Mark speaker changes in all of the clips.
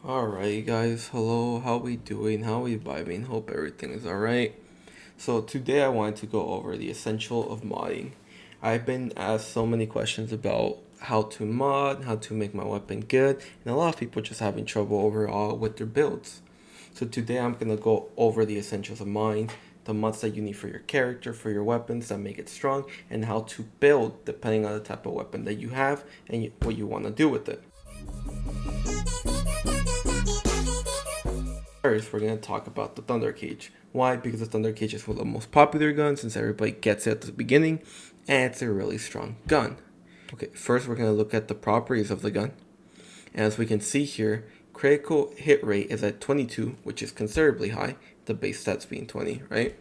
Speaker 1: Alright guys, hello, how we doing, how we vibing, hope everything is alright. So today I wanted to go over the essential of modding. I've been asked so many questions about how to mod, how to make my weapon good, and a lot of people just having trouble overall with their builds. So today I'm going to go over the essentials of modding, the mods that you need for your character, for your weapons that make it strong, and how to build depending on the type of weapon that you have and what you want to do with it. First, we're going to talk about the Thunder Cage. Why? Because the Thunder Cage is one of the most popular guns since everybody gets it at the beginning, and it's a really strong gun. Okay, first we're going to look at the properties of the gun. As we can see here, critical hit rate is at 22, which is considerably high, the base stats being 20, right?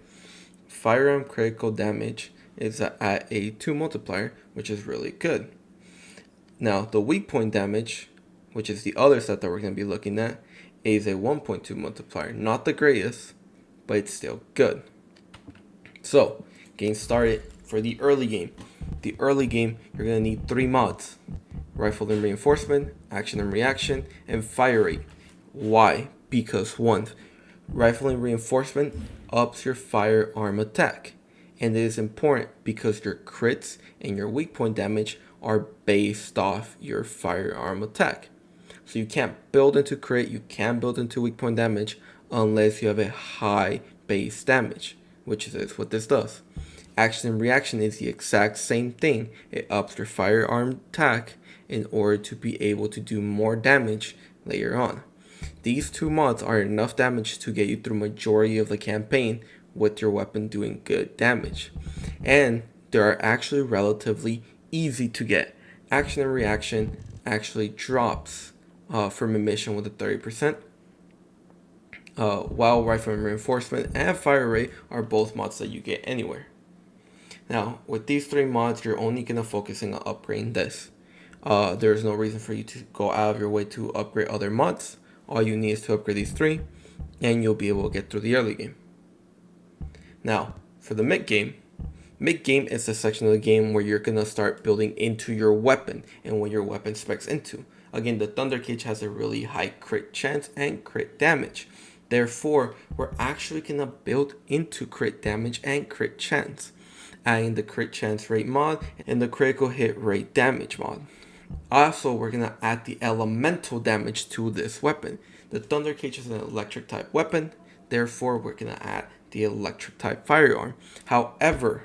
Speaker 1: Firearm critical damage is at a 2 multiplier, which is really good. Now, the weak point damage, which is the other set that we're going to be looking at, is a 1.2 multiplier. Not the greatest, but it's still good. So, getting started for the early game. The early game, you're going to need 3 mods. Rifle and Reinforcement, Action and Reaction, and Fire Rate. Why? Because 1, Rifle and Reinforcement ups your firearm attack. And it is important because your crits and your weak point damage are based off your firearm attack. So you can't build into crit, you can't build into weak point damage unless you have a high base damage, which is what this does. Action and reaction is the exact same thing. It ups your firearm attack in order to be able to do more damage later on. These 2 mods are enough damage to get you through majority of the campaign with your weapon doing good damage. And they are actually relatively easy to get. Action and reaction actually drops from emission with a 30%, while rifle and reinforcement and fire rate are both mods that you get anywhere. Now, with these 3 mods, you're only going to focusing on upgrading this. There's no reason for you to go out of your way to upgrade other mods. All you need is to upgrade these 3, and you'll be able to get through the early game. Now, for the mid game is the section of the game where you're going to start building into your weapon and what your weapon specs into. Again, the Thunder Cage has a really high crit chance and crit damage. Therefore, we're actually going to build into crit damage and crit chance, adding the crit chance rate mod and the critical hit rate damage mod. Also, we're going to add the elemental damage to this weapon. The Thunder Cage is an electric type weapon, therefore we're going to add the electric type firearm. However,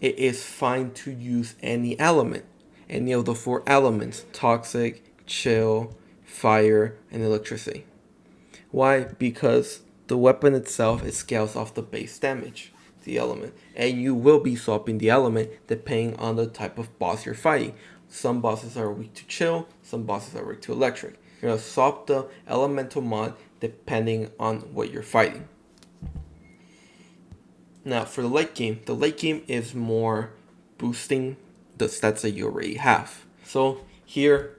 Speaker 1: it is fine to use any element, any of the 4 elements: toxic, chill, fire, and electricity. Why? Because the weapon itself, it scales off the base damage, the element, and you will be swapping the element depending on the type of boss you're fighting. Some bosses are weak to chill, some bosses are weak to electric. You're going to swap the elemental mod depending on what you're fighting. Now for the late game is more boosting the stats that you already have. So here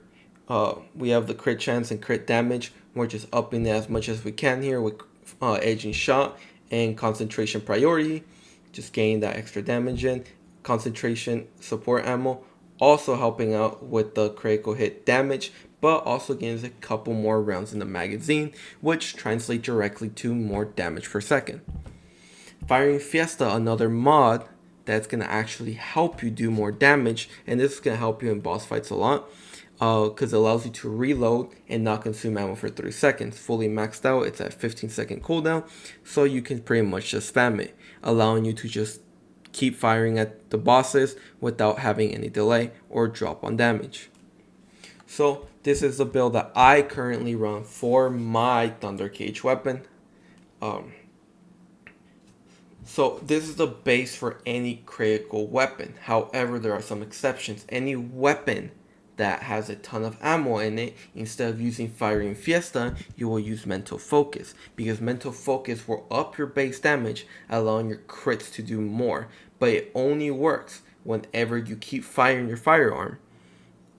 Speaker 1: we have the crit chance and crit damage. We're just upping it as much as we can here with edging shot and concentration priority. Just getting that extra damage in. Concentration support ammo also helping out with the critical hit damage, but also gains a couple more rounds in the magazine, which translates directly to more damage per second. Firing Fiesta, another mod that's going to actually help you do more damage, and this is going to help you in boss fights a lot because it allows you to reload and not consume ammo for 3 seconds. Fully maxed out, it's at 15-second cooldown, so you can pretty much just spam it, allowing you to just keep firing at the bosses without having any delay or drop on damage. So this is the build that I currently run for my Thunder Cage weapon. So this is the base for any critical weapon. However, there are some exceptions. Any weapon that has a ton of ammo in it, instead of using Firing Fiesta, you will use Mental Focus, because Mental Focus will up your base damage, allowing your crits to do more. But it only works whenever you keep firing your firearm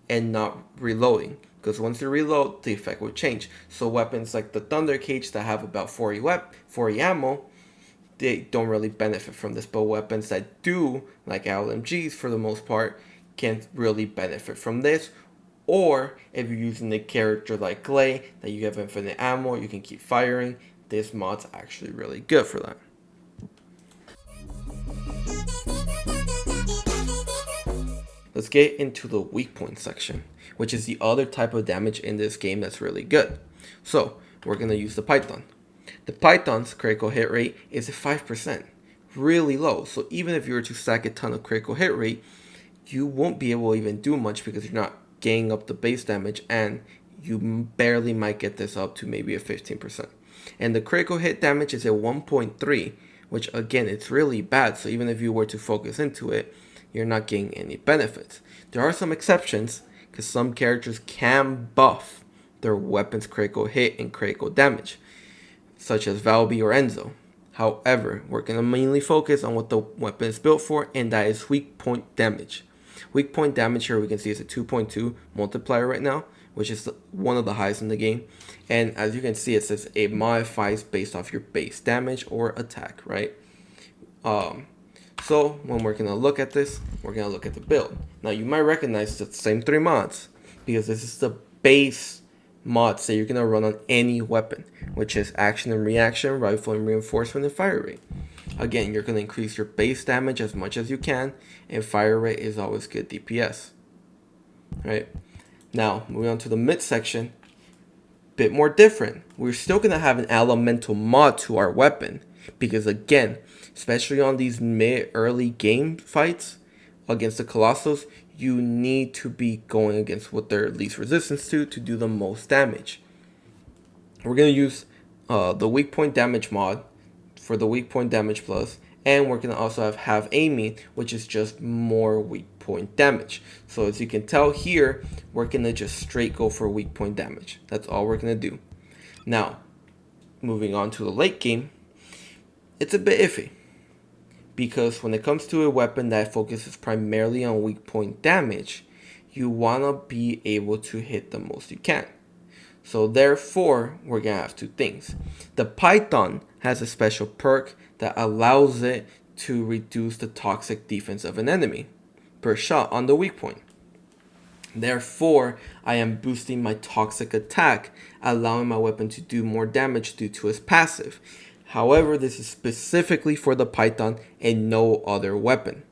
Speaker 1: and not reloading, because once you reload, the effect will change. So weapons like the Thunder Cage that have about 40 ammo, they don't really benefit from this, but weapons that do, like LMGs for the most part, can't really benefit from this, Or if you're using a character like Clay that you have infinite ammo, you can keep firing. This mod's actually really good for that. Let's get into the weak point section, which is the other type of damage in this game that's really good. So we're going to use the Python. The Python's critical hit rate is 5%, really low. So even if you were to stack a ton of critical hit rate, you won't be able to even do much because you're not gaining up the base damage, and you barely might get this up to maybe a 15%. And the critical hit damage is at 1.3, which again, it's really bad. So even if you were to focus into it, you're not getting any benefits. There are some exceptions because some characters can buff their weapon's critical hit and critical damage, such as Valby or Enzo. However, we're going to mainly focus on what the weapon is built for, and that is weak point damage. Weak point damage here we can see is a 2.2 multiplier right now, which is one of the highest in the game. And as you can see, it says it modifies based off your base damage or attack, right? So when we're going to look at this, we're going to look at the build. Now you might recognize the same 3 mods because this is the base mods that you're going to run on any weapon, which is action and reaction, rifle and reinforcement, and fire rate. Again, you're going to increase your base damage as much as you can, and fire rate is always good DPS. Right? Now, moving on to the mid section, bit more different. We're still going to have an elemental mod to our weapon, because again, especially on these mid-early game fights against the Colossus, you need to be going against what they're least resistance to do the most damage. We're going to use the weak point damage mod for the weak point damage plus, and we're going to also have aiming, which is just more weak point damage. So as you can tell here, we're going to just straight go for weak point damage. That's all we're going to do. Now, moving on to the late game, it's a bit iffy, because when it comes to a weapon that focuses primarily on weak point damage, you want to be able to hit the most you can. So therefore, we're going to have 2 things. The Python has a special perk that allows it to reduce the toxic defense of an enemy per shot on the weak point. Therefore, I am boosting my toxic attack, allowing my weapon to do more damage due to its passive. However, this is specifically for the Python and no other weapon.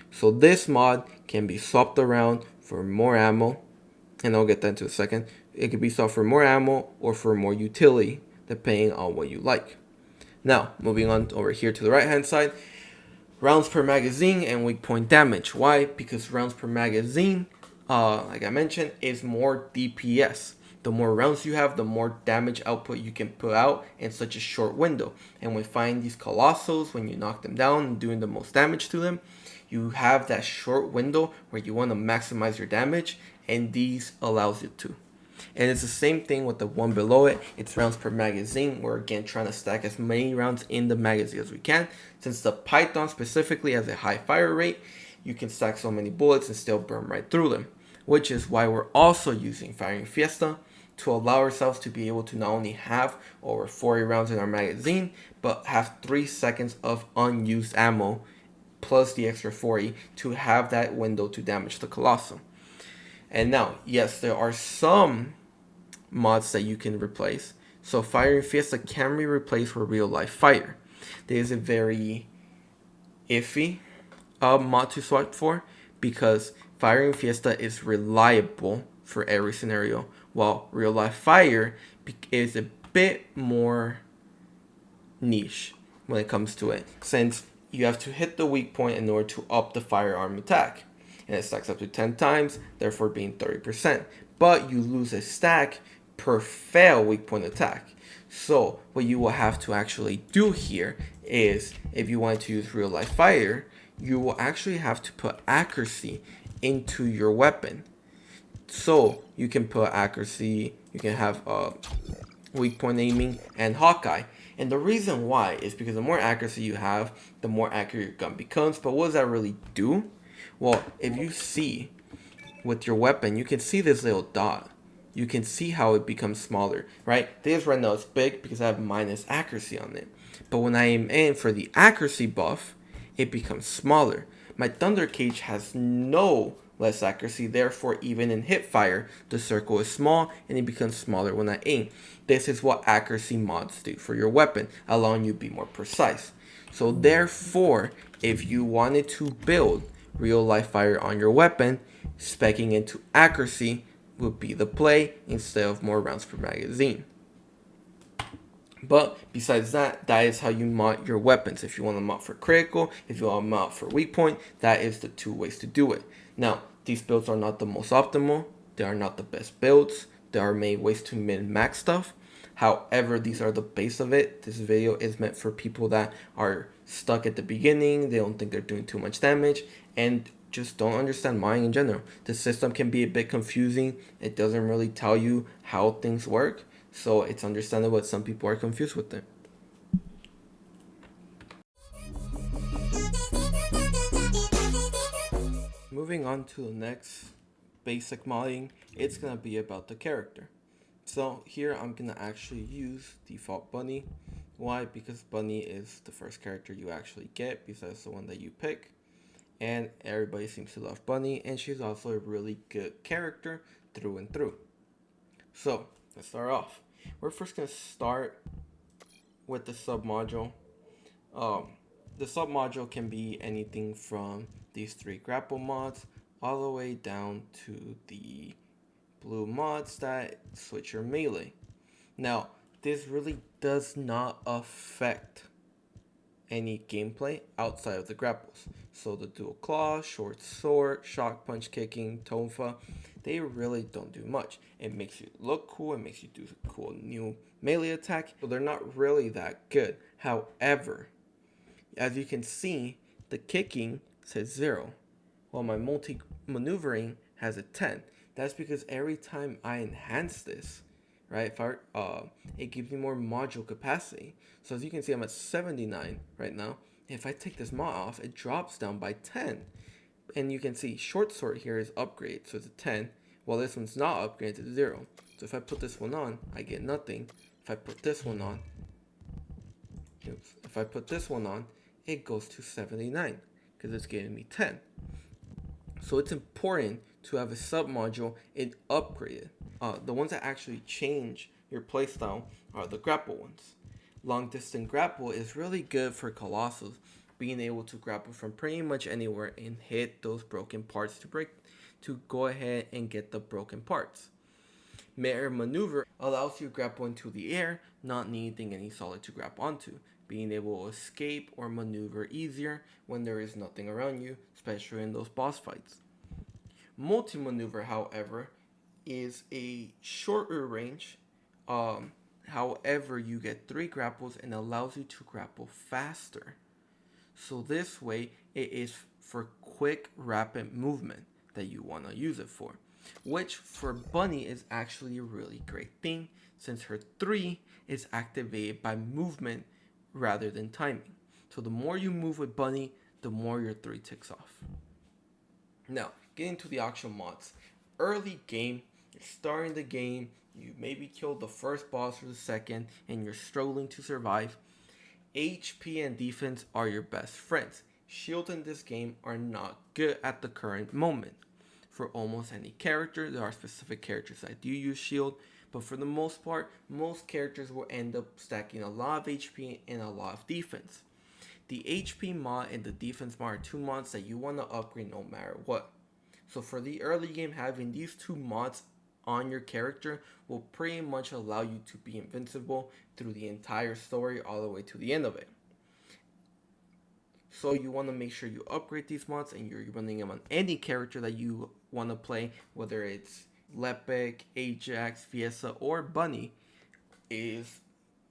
Speaker 1: So this mod can be swapped around for more ammo, and I'll get that into a second. It can be swapped for more ammo or for more utility, depending on what you like. Now, moving on over here to the right hand side, rounds per magazine and weak point damage. Why? Because rounds per magazine, like I mentioned, is more DPS. The more rounds you have, the more damage output you can put out in such a short window. And when fighting these Colossos, when you knock them down and doing the most damage to them, you have that short window where you want to maximize your damage, and these allows you to. And it's the same thing with the one below it. It's rounds per magazine. We're again trying to stack as many rounds in the magazine as we can. Since the Python specifically has a high fire rate, you can stack so many bullets and still burn right through them. Which is why we're also using Firing Fiesta to allow ourselves to be able to not only have over 40 rounds in our magazine, but have 3 seconds of unused ammo plus the extra 40 to have that window to damage the Colossal. And now, yes, there are some mods that you can replace. So Firing Fiesta can be replaced with Real Life Fire. There is a very iffy mod to swap for, because Firing Fiesta is reliable for every scenario, while Real Life Fire is a bit more niche when it comes to it, since you have to hit the weak point in order to up the firearm attack, and it stacks up to 10 times, therefore being 30%. But you lose a stack per fail weak point attack. So what you will have to actually do here is, if you want to use Real Life Fire, you will actually have to put accuracy into your weapon. So you can put accuracy, you can have weak point aiming and Hawkeye. And the reason why is because the more accuracy you have, the more accurate your gun becomes. But what does that really do? Well, if you see with your weapon, you can see this little dot. You can see how it becomes smaller, right? This right now is big because I have minus accuracy on it. But when I aim in for the accuracy buff, it becomes smaller. My Thunder Cage has no less accuracy. Therefore, even in hip fire, the circle is small and it becomes smaller when I aim. This is what accuracy mods do for your weapon, allowing you to be more precise. So therefore, if you wanted to build real life fire on your weapon, speccing into accuracy would be the play instead of more rounds per magazine. But besides that, that is how you mod your weapons. If you want to mod for critical, if you want to mod for weak point, that is the two ways to do it. Now, these builds are not the most optimal. They are not the best builds. There are many ways to min-max stuff. However, these are the base of it. This video is meant for people that are stuck at the beginning. They don't think they're doing too much damage and just don't understand mining in general. The system can be a bit confusing. It doesn't really tell you how things work. So it's understandable that some people are confused with it. Moving on to the next basic modding, it's going to be about the character. So here I'm going to actually use default bunny. Why? Because bunny is the first character you actually get besides the one that you pick. And everybody seems to love bunny, and she's also a really good character through and through. So let's start off. We're first going to start with the submodule. The submodule can be anything from these 3 grapple mods all the way down to the blue mods that switch your melee. Now, this really does not affect any gameplay outside of the grapples. So the dual claw, short sword, shock punch kicking, tonfa, they really don't do much. It makes you look cool, it makes you do a cool new melee attack, so they're not really that good. However, as you can see, the kicking says 0, while my multi-maneuvering has a 10. That's because every time I enhance this, right, it gives me more module capacity. So as you can see, I'm at 79 right now. If I take this mod off, it drops down by 10. And you can see short sword here is upgrade, so it's a 10, while this one's not upgraded to 0. So if I put this one on, I get nothing. If I put this one on, it goes to 79 because it's giving me 10. So it's important to have a submodule and upgrade it. The ones that actually change your playstyle are the grapple ones. Long distance grapple is really good for Colossus, being able to grapple from pretty much anywhere and hit those broken parts to go ahead and get the broken parts. Air maneuver allows you to grapple into the air, not needing any solid to grab onto, being able to escape or maneuver easier when there is nothing around you, especially in those boss fights. Multi-maneuver, however, is a shorter range. However, you get 3 grapples and allows you to grapple faster. So this way, it is for quick, rapid movement that you want to use it for. Which for Bunny is actually a really great thing, since her 3 is activated by movement rather than timing. So the more you move with Bunny, the more your 3 ticks off. Now, getting to the actual mods. Early game, you're starting the game, you maybe killed the first boss or the second, and you're struggling to survive. HP and defense are your best friends. Shield in this game are not good at the current moment. For almost any character, there are specific characters that do use shield, but for the most part, most characters will end up stacking a lot of HP and a lot of defense. The HP mod and the defense mod are 2 mods that you want to upgrade no matter what. So for the early game, having these 2 mods on your character will pretty much allow you to be invincible through the entire story all the way to the end of it. So you want to make sure you upgrade these mods and you're running them on any character that you want to play, whether it's Lepek, Ajax, Fiesta, or Bunny, is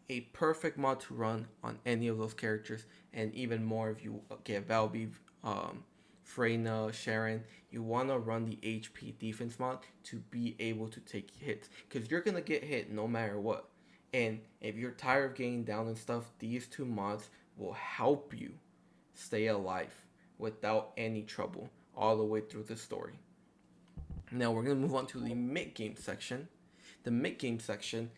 Speaker 1: a perfect mod to run on any of those characters, and even more if you get Valby, Freyna, Sharon. You want to run the HP defense mod to be able to take hits, because you're going to get hit no matter what. And if you're tired of getting down and stuff, these 2 mods will help you stay alive without any trouble all the way through the story. Now we're going to move on to the mid-game section. The mid-game section,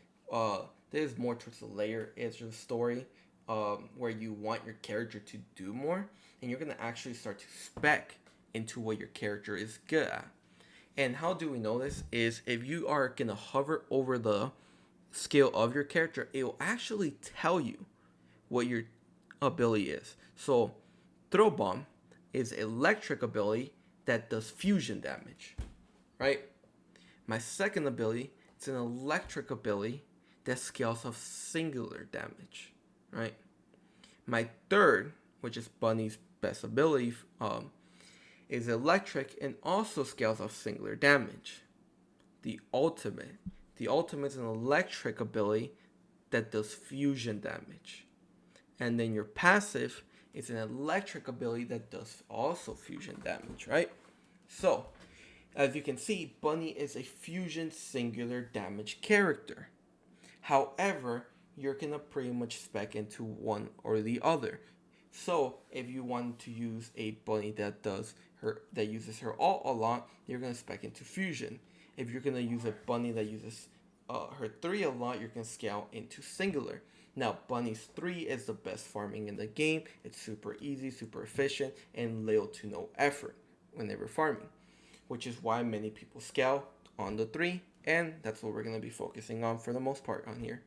Speaker 1: there's more towards the layer edge of the story, where you want your character to do more, and you're going to actually start to spec into what your character is good at. And how do we know this? Is if you are gonna hover over the skill of your character, it will actually tell you what your ability is. So, throw bomb is electric ability that does fusion damage, right? My second ability, it's an electric ability that scales off singular damage, right? My third, which is Bunny's best ability, is electric and also scales off singular damage. The ultimate. The ultimate is an electric ability that does fusion damage. And then your passive is an electric ability that does also fusion damage, right? So, as you can see, Bunny is a fusion singular damage character. However, you're gonna pretty much spec into one or the other. So if you want to use a bunny that uses her ult a lot, you're gonna spec into fusion. If you're gonna use a bunny that uses her 3 a lot, you're gonna scale into singular. Now Bunny's 3 is the best farming in the game. It's super easy, super efficient, and little to no effort when they were farming, which is why many people scale on the 3, and that's what we're gonna be focusing on for the most part on here.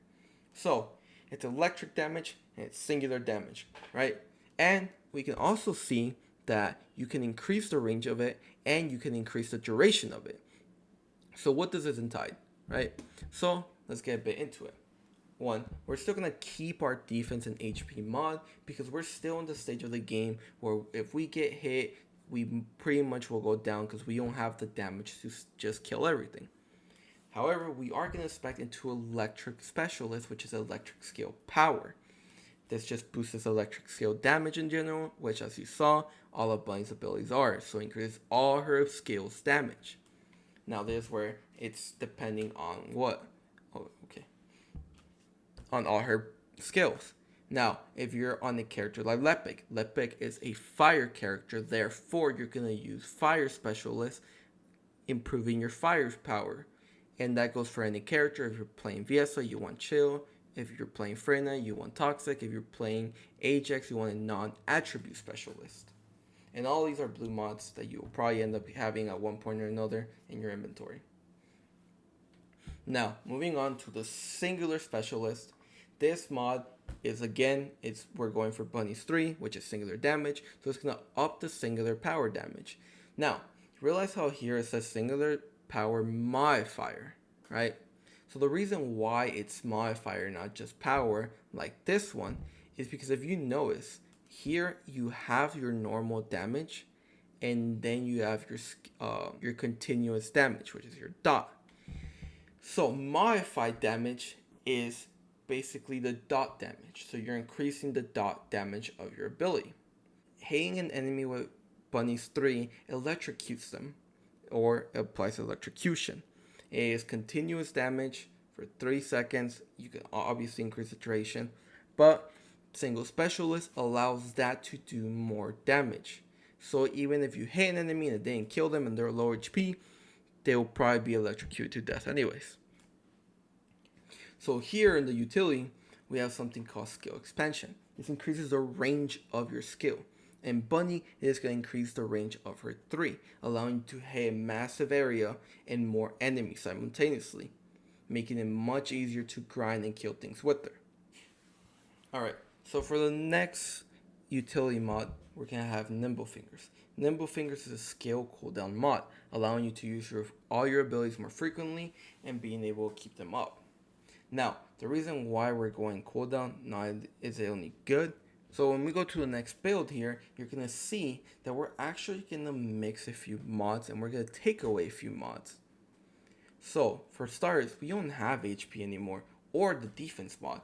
Speaker 1: So it's electric damage and it's singular damage, right? And we can also see that you can increase the range of it and you can increase the duration of it. So what does this entail, right? So let's get a bit into it. One, we're still going to keep our defense and HP mod because we're still in the stage of the game where if we get hit, we pretty much will go down because we don't have the damage to just kill everything. However, we are going to spec into Electric Specialist, which is Electric Scale Power. This just boosts electric scale damage in general, which as you saw, all of Bunny's abilities are. So increases all her scales damage. Now this is where it's depending on what? Oh, okay. On all her skills. Now, if you're on a character like Lepik, Lepik is a fire character, therefore you're going to use Fire Specialist, improving your fire power. And that goes for any character. If you're playing Viesa, you want Chill. If you're playing Freyna, you want Toxic. If you're playing Ajax, you want a non-attribute specialist. And all these are blue mods that you'll probably end up having at one point or another in your inventory. Now, moving on to the singular specialist. This mod is we're going for Bunny's 3, which is singular damage. So it's going to up the singular power damage. Now, realize how here it says singular power modifier, right? So the reason why it's modifier, not just power, like this one, is because if you notice, here you have your normal damage, and then you have your continuous damage, which is your dot. So modified damage is basically the dot damage. So you're increasing the dot damage of your ability. Hitting an enemy with Bunny's 3 electrocutes them, or applies electrocution. It is continuous damage for 3 seconds. You can obviously increase the duration, but single specialist allows that to do more damage. So even if you hit an enemy and it didn't kill them and they're low HP, they will probably be electrocuted to death anyways. So here in the utility, we have something called skill expansion. This increases the range of your skill. And Bunny is going to increase the range of her 3, allowing you to hit a massive area and more enemies simultaneously, making it much easier to grind and kill things with her. Alright, so for the next utility mod, we're going to have Nimble Fingers. Nimble Fingers is a skill cooldown mod, allowing you to use all your abilities more frequently and being able to keep them up. Now, the reason why we're going cooldown, not is it only good. So when we go to the next build here, you're going to see that we're actually going to mix a few mods and we're going to take away a few mods. So for starters, we don't have HP anymore or the defense mod.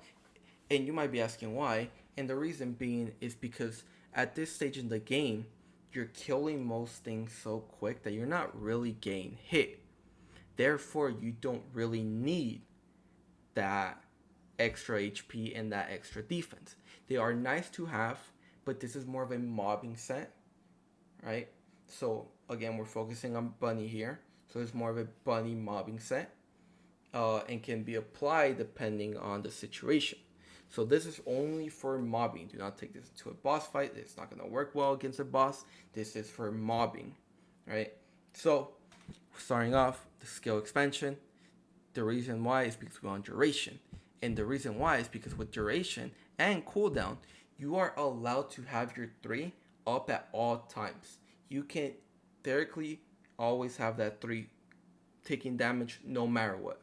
Speaker 1: And you might be asking why. And the reason being is because at this stage in the game, you're killing most things so quick that you're not really getting hit. Therefore, you don't really need that extra HP and that extra defense. They are nice to have, but this is more of a mobbing set, right? So again, we're focusing on Bunny here. So it's more of a Bunny mobbing set, and can be applied depending on the situation. So this is only for mobbing. Do not take this to a boss fight. It's not going to work well against a boss. This is for mobbing, right? So starting off, the skill expansion. The reason why is because we're on duration. And the reason why is because with duration and cooldown, you are allowed to have your 3 up at all times. You can theoretically always have that 3 taking damage no matter what.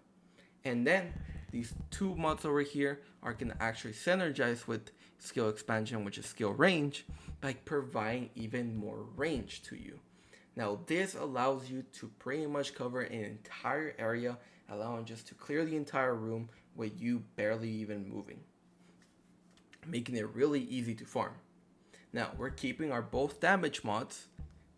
Speaker 1: And then these 2 mods over here are going to actually synergize with skill expansion, which is skill range, by providing even more range to you. Now this allows you to pretty much cover an entire area, allowing just to clear the entire room with you barely even moving, making it really easy to farm. Now we're keeping our both damage mods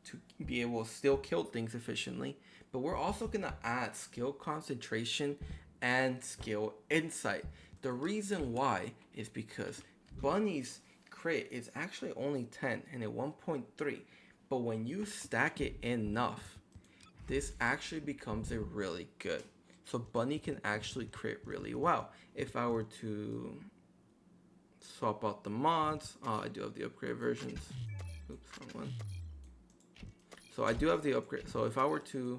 Speaker 1: to be able to still kill things efficiently, but we're also going to add skill concentration and skill insight. The reason why is because Bunny's crit is actually only 10 and a 1.3, but when you stack it enough, this actually becomes a really good. So Bunny can actually crit really well. If I were to swap out the mods, I do have the upgrade versions. Oops, wrong one. So I do have the upgrade. So if I were to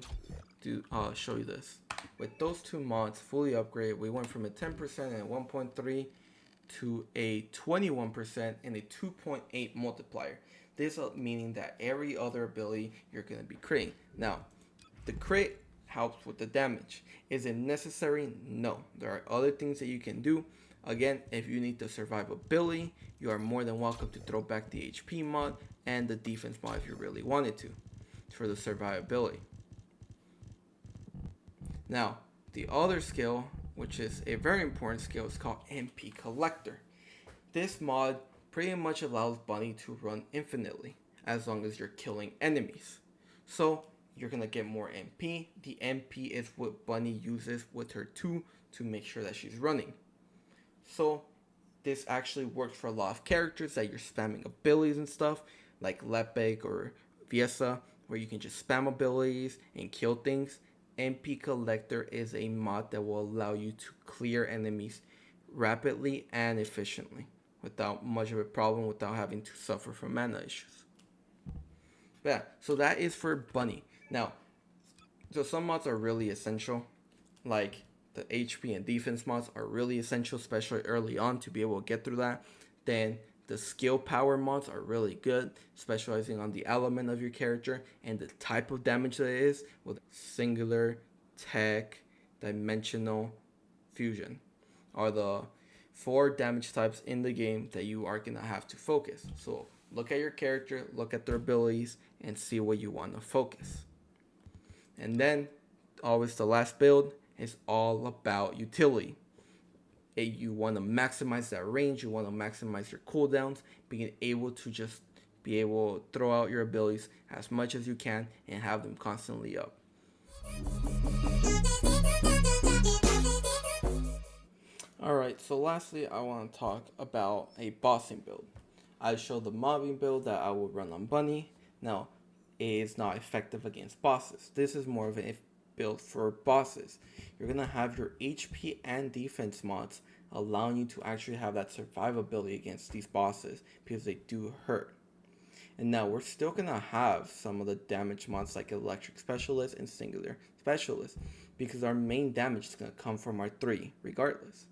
Speaker 1: show you this, with those 2 mods fully upgraded, we went from a 10% and a 1.3 to a 21% and a 2.8 multiplier. This meaning that every other ability you're going to be critting. Now, the crit helps with the damage. Is it necessary? No. There are other things that you can do. Again, if you need the survivability, you are more than welcome to throw back the HP mod and the defense mod if you really wanted to for the survivability. Now, the other skill, which is a very important skill, is called MP Collector. This mod pretty much allows Bunny to run infinitely as long as you're killing enemies. So you're going to get more MP. The MP is what Bunny uses with her 2 to make sure that she's running. So this actually works for a lot of characters that you're spamming abilities and stuff, like Lepek or Viesa, where you can just spam abilities and kill things. MP Collector is a mod that will allow you to clear enemies rapidly and efficiently without much of a problem, without having to suffer from mana issues. But yeah, so that is for Bunny. Now, so some mods are really essential, like the HP and defense mods are really essential, especially early on to be able to get through that. Then the skill power mods are really good, specializing on the element of your character and the type of damage that it is, with singular, tech, dimensional, fusion are the 4 damage types in the game that you are going to have to focus. So look at your character, look at their abilities, and see what you want to focus. And then always the last build is all about utility. You want to maximize that range, you want to maximize your cooldowns, being able to just be able to throw out your abilities as much as you can and have them constantly up. Alright, so lastly I want to talk about a bossing build. I showed the mobbing build that I would run on Bunny. Now, it is not effective against bosses. This is more of a build for bosses. You're going to have your HP and defense mods allowing you to actually have that survivability against these bosses because they do hurt. And now we're still going to have some of the damage mods like Electric Specialist and Singular Specialist because our main damage is going to come from our 3 regardless.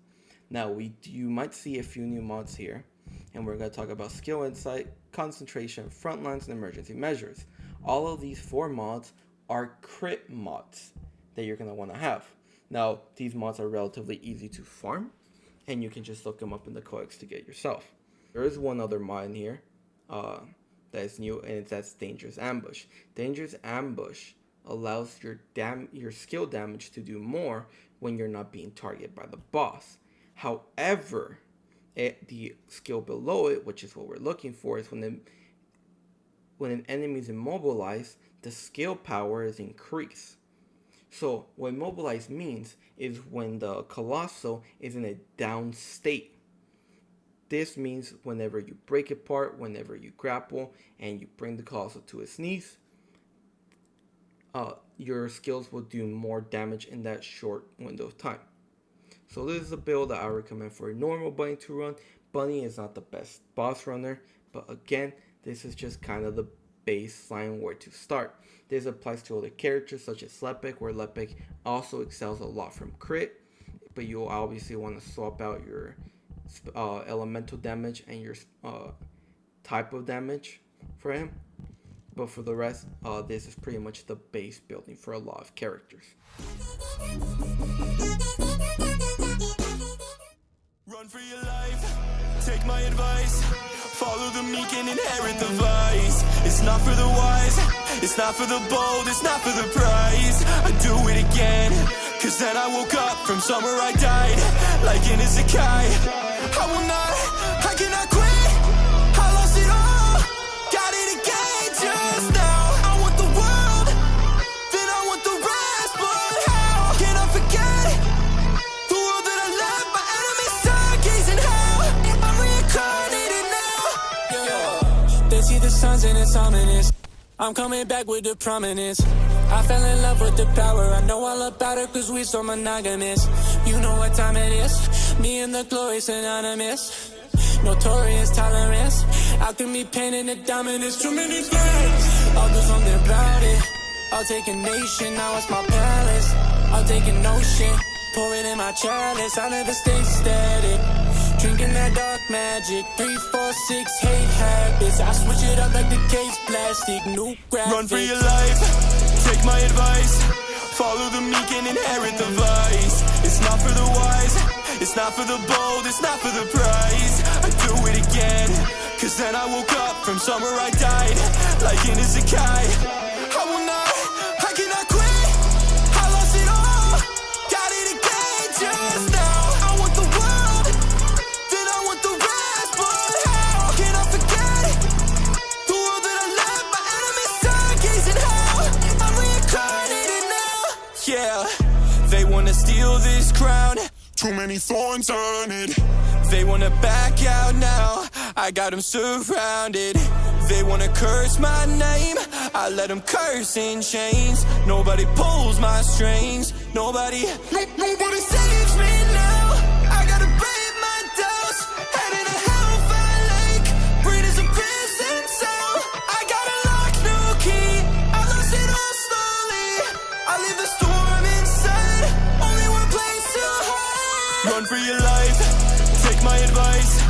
Speaker 1: Now you might see a few new mods here, and we're going to talk about Skill Insight, Concentration, Frontlines, and Emergency Measures. All of these 4 mods are crit mods that you're going to want to have. Now, these mods are relatively easy to farm, and you can just look them up in the codex to get yourself. There is one other mod in here that is new, and that's Dangerous Ambush. Dangerous Ambush allows your skill damage to do more when you're not being targeted by the boss. However, the skill below it, which is what we're looking for, is when an enemy is immobilized, the skill power is increased. So what immobilize means is when the Colossal is in a down state. This means whenever you break apart, whenever you grapple, and you bring the Colossal to its knees, your skills will do more damage in that short window of time. So this is a build that I recommend for a normal Bunny to run. Bunny is not the best boss runner, but again, this is just kind of the baseline where to start. This applies to other characters such as Lepek, where Lepek also excels a lot from crit, but you'll obviously want to swap out your elemental damage and your type of damage for him. But for the rest, this is pretty much the base building for a lot of characters.
Speaker 2: Run for your life, take my advice. Follow the meek and inherit the vice. It's not for the wise, it's not for the bold, it's not for the prize. I do it again, cause then I woke up from somewhere I died, like in Isekai. I will not, I cannot quit. I lost it all, got it again just now. I want the world, then I want the rest. But how can I forget the world that I left? My enemies stargazing hell. I'm reincarnated now. They see the signs and it's ominous. I'm coming back with the prominence. I fell in love with the power. I know all about it cause we so monogamous. You know what time it is. Me and the glory synonymous. Notorious tolerance. Alchemy, pain, and the dominance. Too many things. I'll do something about it. I'll take a nation, now it's my palace. I'll take an ocean, pour it in my chalice. I never stay static. Drinking that dark magic. 3, 4, 6, hate habits. I switch it up like the case plastic. New graphics. Run for your life, take my advice. Follow the meek and inherit the vice. It's not for the wise, it's not for the bold, it's not for the prize. I do it again, cause then I woke up from somewhere I died, like in Isekai. I will not, I cannot quit. I lost it all, got it again just now. I want the world, then I want the rest. But how can I forget the world that I left? My enemies stargazing hell. I'm reincarnated now. Yeah, they wanna steal this crown. Too many thorns on it. They wanna back out now. I got them surrounded. They wanna curse my name. I let them curse in chains. Nobody pulls my strings. Nobody saves me now. I gotta brave my doubts. Headed to Hellfire Lake. Breed is a prison cell. I got a lock, no key. I lost it all slowly. I leave the storm inside. Only one place to hide. Run for your life, take my advice.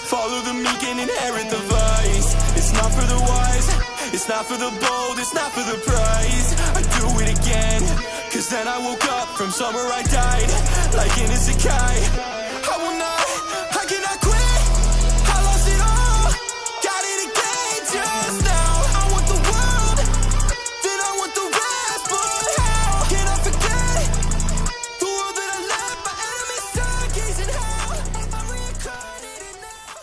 Speaker 2: Follow the meek and inherit the vice. It's not for the wise, it's not for the bold, it's not for the prize. I do it again, cause then I woke up from somewhere I died, like in Isekai. I will not, I cannot quit. I lost it all, got it again just now. I want the world, then I want the rest. But how can I forget the world that I left? My enemies stargazing hell. I'm reincarnated now.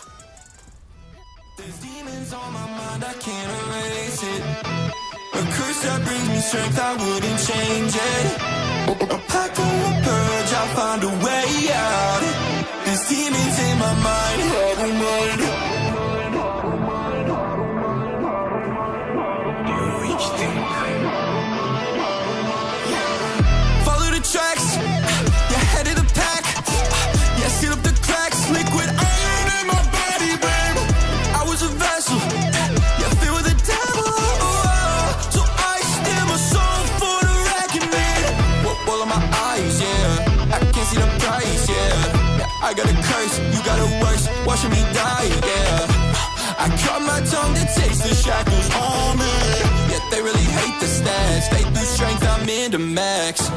Speaker 2: There's demons on my mind, I can't erase it. A curse that brings me strength, I wouldn't change it. A pact or a purge, I'll find a way out. There's demons in my mind, every mind. Follow the tracks, you're head of the pack. Yeah, seal up the cracks, liquid iron in my body, babe. I was a vessel, yeah, filled with the devil. So I steal my soul for the reckoning. All of my eyes, yeah, I can't see the price, yeah. I got a curse, you got a worse, watching me die, yeah. I cut my tongue to taste the shackles on me. Yet they really hate the stats, they through strength, I'm into max.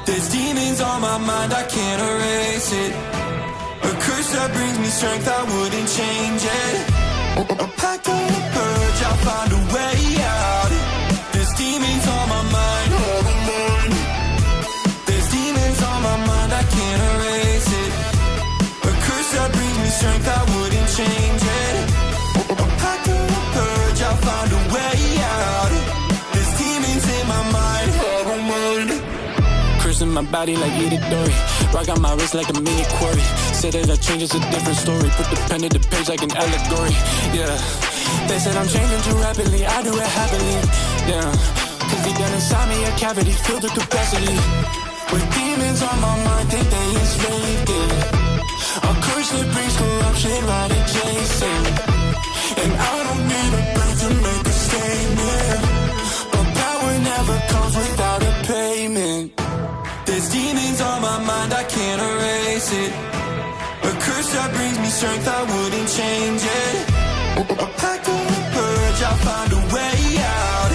Speaker 2: There's demons on my mind, I can't erase it. A curse that brings me strength, I wouldn't change it. A pact or a purge, I'll find a way out. There's demons on my mind, there's demons on my mind, I can't erase it. A curse that brings me strength, I wouldn't change it. A pact or a purge, I'll find a way out. There's demons in my mind, cursing my body like Itadori. Rock on my wrist like a mini quarry. Say that I change, it's a different story. Put the pen to the page like an allegory. Yeah, they said I'm changing too rapidly, I do it happily. Yeah, cause deep down inside me a cavity, filled the capacity. With demons on my mind, think they enslaved it. A curse that brings corruption right adjacent. And I don't need a break to make a statement, but power never comes without a payment. There's demons on my mind, I can't erase it. A curse that brings me strength, I wouldn't change it. A pact of the purge, I'll find a way out.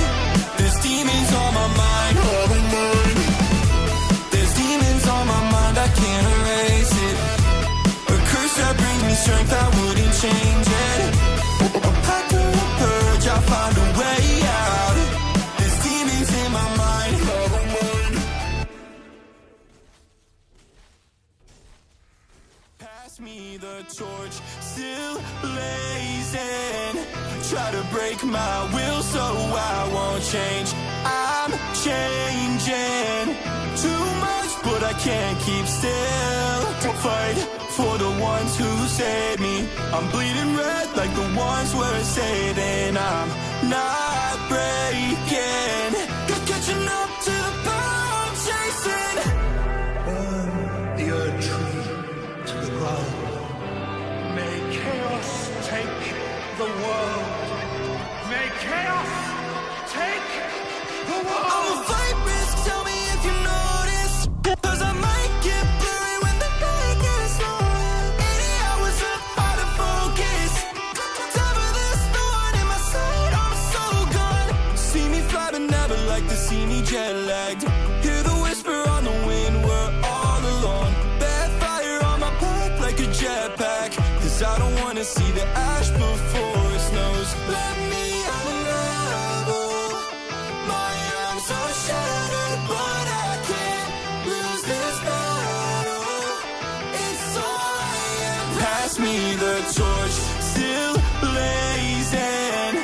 Speaker 2: There's demons on my mind, all the mind. There's demons on my mind, I can't erase it. A curse that brings me strength, I wouldn't change it. A pact of the purge, I'll find a way out. There's demons in my mind, all the mind. Pass me the torch, still blazing. Try to break my will so I won't change. I'm changing too much, but I can't keep still. Fight for the ones who saved me. I'm bleeding red like the ones we're saving. I'm not breaking. Catching up to the power I'm chasing.
Speaker 3: Burn the earth tree to the ground. May chaos take the world. May chaos take the world.
Speaker 2: I'm a fight risk, tell me if you notice. Cause I might get blurry when the night gets long. 80 hours up, out of focus. Time for this thorn in my side, I'm so gone. See me fly but never like to see me jet lagged. Hear the whisper on the wind, we're all alone. Bad fire on my back like a jetpack. Cause I don't wanna see the ash before it snows. Let me unravel. My arms are shattered, but I can't lose this battle. It's all I am. Pass me the torch, still blazing.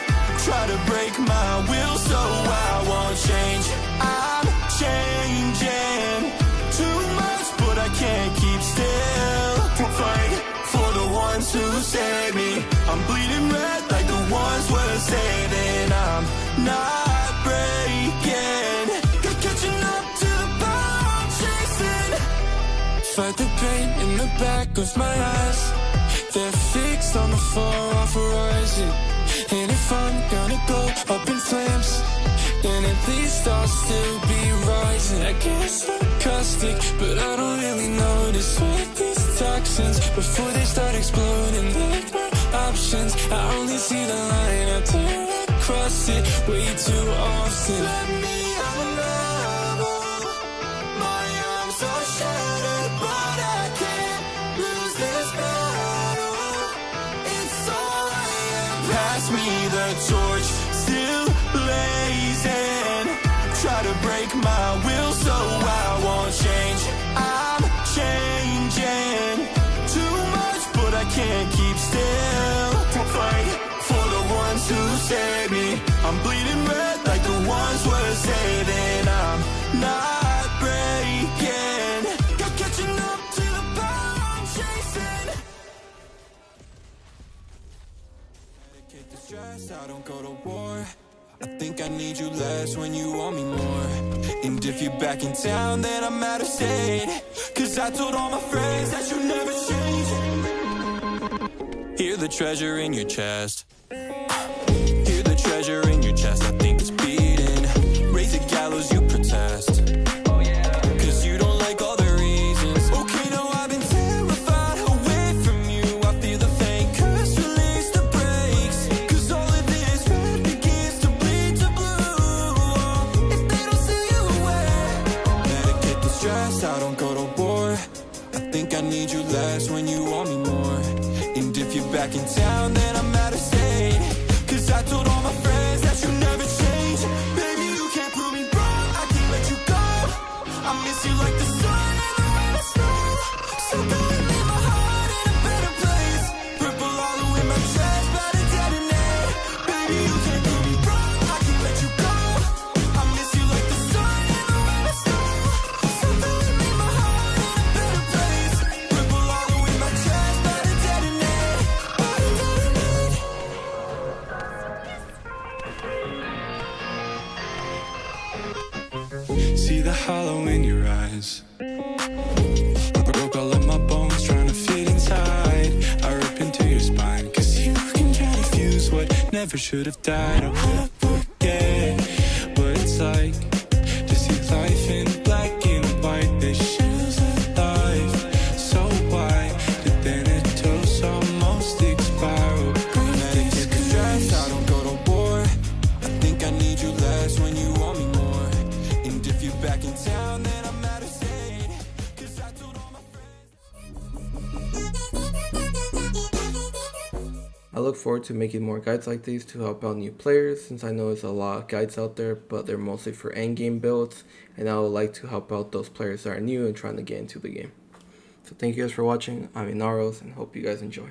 Speaker 2: Try to break my will so I won't change. I'm changing too much, but I can't keep still. Fight for the ones who saved me. I'm bleeding red like the ones we're saving. I'm not breaking. Catching up to the power I'm chasing. Fight the pain in the back of my eyes. They're fixed on the far off horizon. And if I'm gonna go up in flames, then at least I'll still be rising. I guess I'm caustic, but I don't really notice what these toxins before they start exploding. Like my options, I only see the line after I cross it way too often. Let me unravel. My arms are shattered, but I can't lose this battle. It's all I am. Pass me the torch, still blazing. Try to break my will so I won't change. I'm changing too much, but I can't keep still. Fight for the ones who saved me. I'm bleeding red like the ones we're saving. I'm not breaking. Catching up to the power I'm chasing. Medicate the stress, I don't go to war. I think I need you less when you want me more. And if you're back in town, then I'm out of state. Cause I told all my friends that you never change. Hear the treasure in your chest. Hear the treasure in your chest, I think it's beating. Raise the gallows, you protest. Cause you don't like all the reasons. Okay, no, I've been terrified away from you. I feel the faint curse, release the brakes. Cause all of this red begins to bleed to blue. If they don't see you away, medicate the stress, I don't go to war. I think I need you less when you want me more. And if you're back in town, then I'm out of state. Cause I told all my friends that you never change. Baby, you can't prove me wrong, I can't let you go. I miss you like the sun and the rain and snow. So go and leave my heart in a better place. Purple hollow in my chest, about to detonate. Baby, you can't prove me wrong, I can't let you go. I miss you like the sun and the rain and snow. So go and leave my heart in a better place. Purple hollow in my chest, about to detonate. About to detonate. never should have died. I won't forget what it's like to see life in black and white. This shit's alive, so why did then it toast almost expire? Medicate the stress, I don't go to war. I think I need you less when you want me more. And if you're back in town, then I'm out of state. 'Cause I told all my
Speaker 1: I look forward to making more guides like these to help out new players, since I know there's a lot of guides out there, but they're mostly for endgame builds, and I would like to help out those players that are new and trying to get into the game. So thank you guys for watching. I'm Inaros, and hope you guys enjoy.